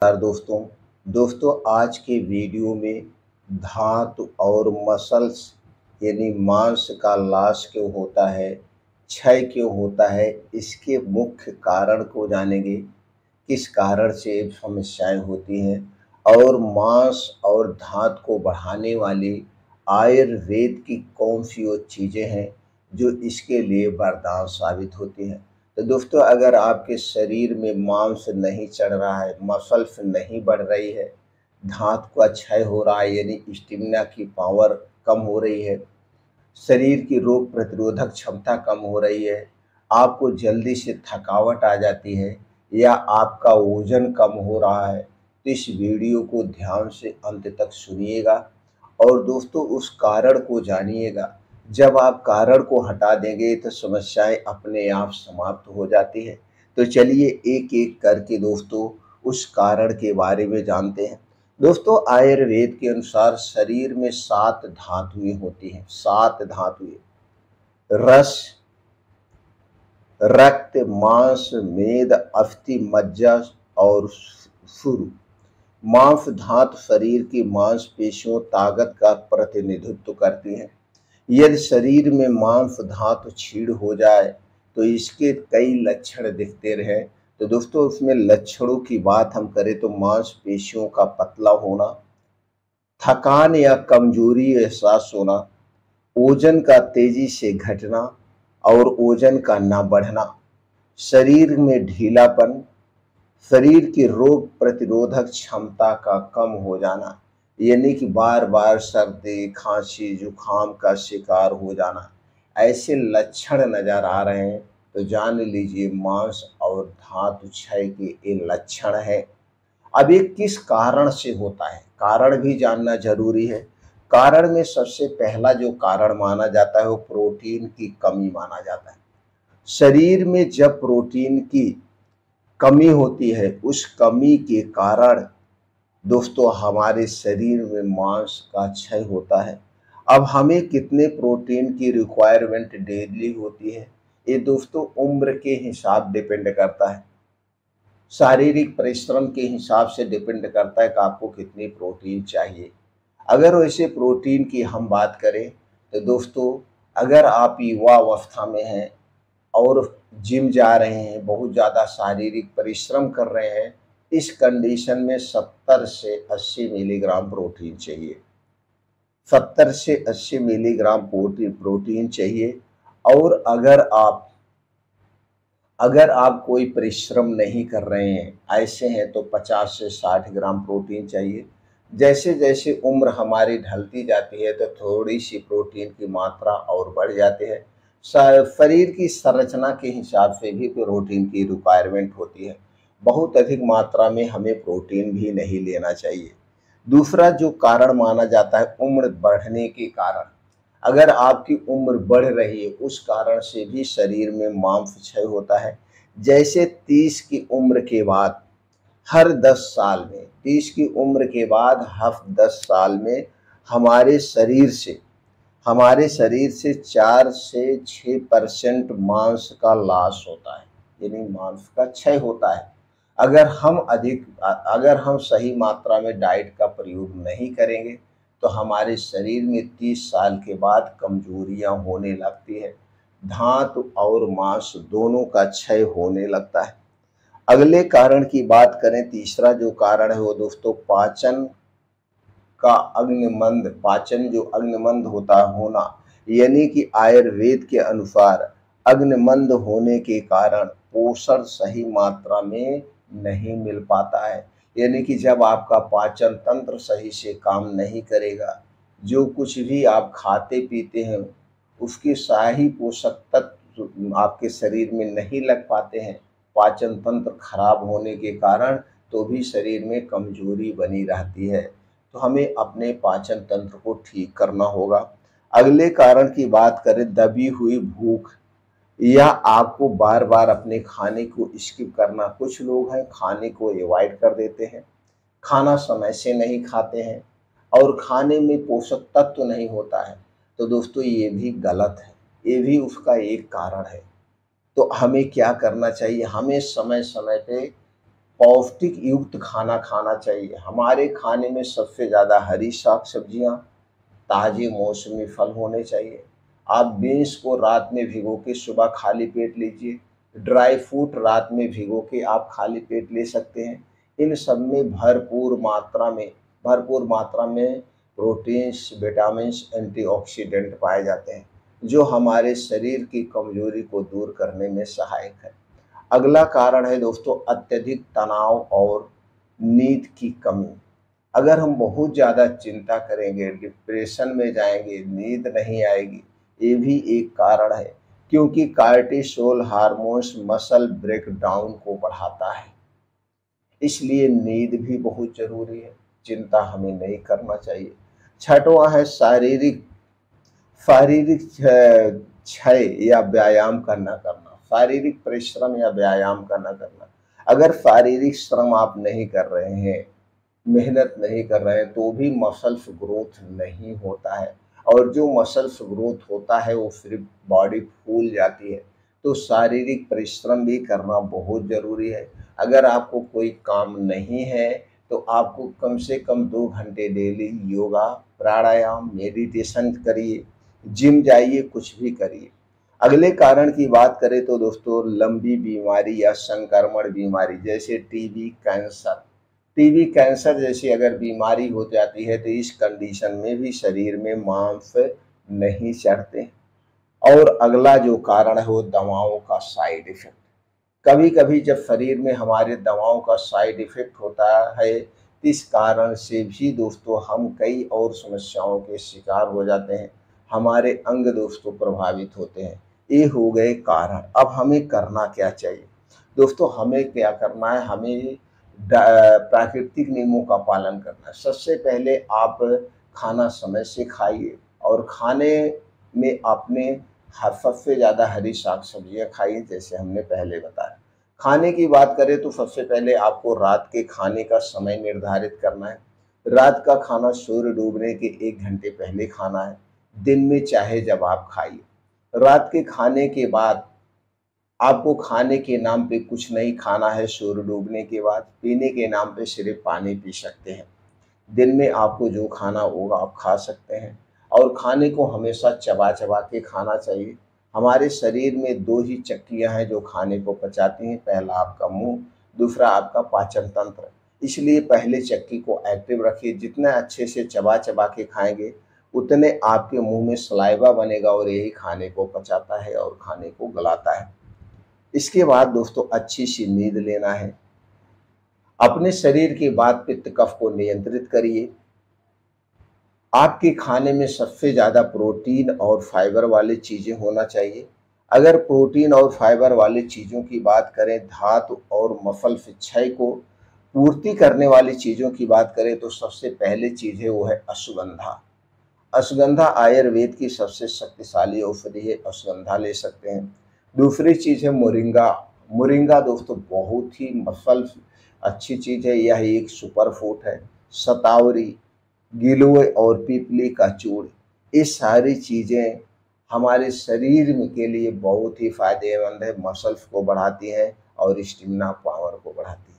नमस्कार दोस्तों आज के वीडियो में धातु और मसल्स यानी मांस का लॉस क्यों होता है, क्षय क्यों होता है, इसके मुख्य कारण को जानेंगे। किस कारण से समस्याएं होती हैं और मांस और धातु को बढ़ाने वाली आयुर्वेद की कौन सी वो चीज़ें हैं जो इसके लिए वरदान साबित होती हैं। तो दोस्तों, अगर आपके शरीर में मांस नहीं चढ़ रहा है, मसल्स नहीं बढ़ रही है, धातु का क्षय हो रहा है यानी स्टेमिना की पावर कम हो रही है, शरीर की रोग प्रतिरोधक क्षमता कम हो रही है, आपको जल्दी से थकावट आ जाती है या आपका वजन कम हो रहा है, तो इस वीडियो को ध्यान से अंत तक सुनिएगा और दोस्तों उस कारण को जानिएगा। जब आप कारण को हटा देंगे तो समस्याएं अपने आप समाप्त हो जाती है। तो चलिए एक एक करके दोस्तों उस कारण के बारे में जानते हैं। दोस्तों, आयुर्वेद के अनुसार शरीर में 7 धातुएं होती हैं। 7 धातुएं: रस, रक्त, मांस, मेद, अस्थि, मज्जा और सुरु। मांस धातु शरीर की मांसपेशियों ताकत का प्रतिनिधित्व करती हैं। यदि शरीर में मांस धातु क्षीण हो जाए तो इसके कई लक्षण दिखते रहे। तो दोस्तों उसमें लक्षणों की बात हम करें तो मांसपेशियों का पतला होना, थकान या कमजोरी एहसास होना, ओजन का तेजी से घटना और ओजन का न बढ़ना, शरीर में ढीलापन, शरीर की रोग प्रतिरोधक क्षमता का कम हो जाना यानी कि बार बार सर्दी, खांसी, जुखाम का शिकार हो जाना, ऐसे लक्षण नजर आ रहे हैं तो जान लीजिए मांस और धातु क्षय के ये लक्षण है। अब ये किस कारण से होता है, कारण भी जानना जरूरी है। कारण में सबसे पहला जो कारण माना जाता है वो प्रोटीन की कमी माना जाता है। शरीर में जब प्रोटीन की कमी होती है, उस कमी के कारण दोस्तों हमारे शरीर में मांस का क्षय होता है। अब हमें कितने प्रोटीन की रिक्वायरमेंट डेली होती है, ये दोस्तों उम्र के हिसाब डिपेंड करता है, शारीरिक परिश्रम के हिसाब से डिपेंड करता है कि आपको कितनी प्रोटीन चाहिए। अगर वैसे प्रोटीन की हम बात करें तो दोस्तों अगर आप युवा अवस्था में हैं और जिम जा रहे हैं, बहुत ज़्यादा शारीरिक परिश्रम कर रहे हैं, इस कंडीशन में 70 से 80 मिलीग्राम प्रोटीन चाहिए। 70 से 80 मिलीग्राम प्रोटीन चाहिए। और अगर आप कोई परिश्रम नहीं कर रहे हैं, ऐसे हैं, तो 50 से 60 ग्राम प्रोटीन चाहिए। जैसे जैसे उम्र हमारी ढलती जाती है तो थोड़ी सी प्रोटीन की मात्रा और बढ़ जाती है। शरीर की संरचना के हिसाब से भी प्रोटीन की रिक्वायरमेंट होती है। बहुत अधिक मात्रा में हमें प्रोटीन भी नहीं लेना चाहिए। दूसरा जो कारण माना जाता है उम्र बढ़ने के कारण, अगर आपकी उम्र बढ़ रही है उस कारण से भी शरीर में मांस क्षय होता है। जैसे 30 की उम्र के बाद हर 10 साल में, 30 की उम्र के बाद हर 10 साल में हमारे शरीर से 4 से 6% मांस का लॉस होता है यानी मांस का क्षय होता है। अगर हम सही मात्रा में डाइट का प्रयोग नहीं करेंगे तो हमारे शरीर में 30 साल के बाद कमजोरियां होने लगती है, धातु और मांस दोनों का क्षय होने लगता है। अगले कारण की बात करें, तीसरा जो कारण है वो दोस्तों पाचन जो अग्निमंद होना यानी कि आयुर्वेद के अनुसार अग्निमंद होने के कारण पोषण सही मात्रा में नहीं मिल पाता है। यानी कि जब आपका पाचन तंत्र सही से काम नहीं करेगा, जो कुछ भी आप खाते पीते हैं उसके सही पोषक तत्व आपके शरीर में नहीं लग पाते हैं, पाचन तंत्र खराब होने के कारण तो भी शरीर में कमजोरी बनी रहती है। तो हमें अपने पाचन तंत्र को ठीक करना होगा। अगले कारण की बात करें, दबी हुई भूख या आपको बार बार अपने खाने को स्किप करना। कुछ लोग हैं खाने को अवॉइड कर देते हैं, खाना समय से नहीं खाते हैं और खाने में पोषक तत्व नहीं होता है। तो दोस्तों ये भी गलत है, ये भी उसका एक कारण है। तो हमें क्या करना चाहिए, हमें समय समय पे पौष्टिक युक्त खाना खाना चाहिए। हमारे खाने में सबसे ज़्यादा हरी साग सब्जियाँ, ताज़े मौसमी फल होने चाहिए। आप बीन्स को रात में भिगो के सुबह खाली पेट लीजिए। ड्राई फ्रूट रात में भिगो के आप खाली पेट ले सकते हैं। इन सब में भरपूर मात्रा में प्रोटीन्स, विटामिन्स, एंटीऑक्सीडेंट पाए जाते हैं, जो हमारे शरीर की कमजोरी को दूर करने में सहायक है। अगला कारण है दोस्तों अत्यधिक तनाव और नींद की कमी। अगर हम बहुत ज़्यादा चिंता करेंगे, डिप्रेशन में जाएंगे, नींद नहीं आएगी, ये भी एक कारण है, क्योंकि कार्टिसोल हार्मोन्स मसल ब्रेकडाउन को बढ़ाता है। इसलिए नींद भी बहुत जरूरी है, चिंता हमें नहीं करना चाहिए। छठवां है शारीरिक शारीरिक क्षय या व्यायाम करना करना शारीरिक परिश्रम या व्यायाम करना करना। अगर शारीरिक श्रम आप नहीं कर रहे हैं, मेहनत नहीं कर रहे हैं, तो भी मसल्स ग्रोथ नहीं होता है, और जो मसल्स ग्रोथ होता है वो सिर्फ बॉडी फूल जाती है। तो शारीरिक परिश्रम भी करना बहुत ज़रूरी है। अगर आपको कोई काम नहीं है तो आपको कम से कम 2 घंटे डेली योगा, प्राणायाम, मेडिटेशन करिए, जिम जाइए, कुछ भी करिए। अगले कारण की बात करें तो दोस्तों लंबी बीमारी या संक्रमण बीमारी जैसे टीबी कैंसर जैसी अगर बीमारी हो जाती है तो इस कंडीशन में भी शरीर में मांस नहीं चढ़ते। और अगला जो कारण है वो दवाओं का साइड इफेक्ट। कभी कभी जब शरीर में हमारे दवाओं का साइड इफेक्ट होता है, इस कारण से भी दोस्तों हम कई और समस्याओं के शिकार हो जाते हैं, हमारे अंग दोस्तों प्रभावित होते हैं। ये हो गए कारण। अब हमें करना क्या चाहिए दोस्तों? हमें क्या करना है, हमें प्राकृतिक नियमों का पालन करना है। सबसे पहले आप खाना समय से खाइए, और खाने में आपने सबसे ज़्यादा हरी साग सब्जियाँ खाइए, जैसे हमने पहले बताया। खाने की बात करें तो सबसे पहले आपको रात के खाने का समय निर्धारित करना है। रात का खाना सूर्य डूबने के 1 घंटे पहले खाना है। दिन में चाहे जब आप खाइए। रात के खाने के बाद आपको खाने के नाम पे कुछ नहीं खाना है। सूर्य डूबने के बाद पीने के नाम पे सिर्फ पानी पी सकते हैं। दिन में आपको जो खाना होगा आप खा सकते हैं, और खाने को हमेशा चबा चबा के खाना चाहिए। हमारे शरीर में 2 ही चक्रियाँ हैं जो खाने को पचाती हैं, पहला आपका मुंह, दूसरा आपका पाचन तंत्र। इसलिए पहले चक्की को एक्टिव रखिए। जितना अच्छे से चबा चबा के खाएंगे उतने आपके मुंह में सलाइवा बनेगा, और यही खाने को पचाता है और खाने को गलाता है। इसके बाद दोस्तों अच्छी सी नींद लेना है। अपने शरीर के वात पित्त कफ को नियंत्रित करिए। आपके खाने में सबसे ज़्यादा प्रोटीन और फाइबर वाली चीज़ें होना चाहिए। अगर प्रोटीन और फाइबर वाली चीज़ों की बात करें, धातु और मसल क्षय को पूर्ति करने वाली चीज़ों की बात करें, तो सबसे पहली चीज़ है वो है अश्वगंधा। अश्वगंधा आयुर्वेद की सबसे शक्तिशाली औषधि है, अश्वगंधा ले सकते हैं। दूसरी चीज़ है मोरिंगा। मोरिंगा दोस्तों बहुत ही मसल अच्छी चीज़ है, यह एक सुपर फूड है। शतावरी, गिलोय और पीपली का चूर्ण, ये सारी चीज़ें हमारे शरीर के लिए बहुत ही फायदेमंद है, मसल्स को बढ़ाती हैं और स्टेमिना पावर को बढ़ाती है।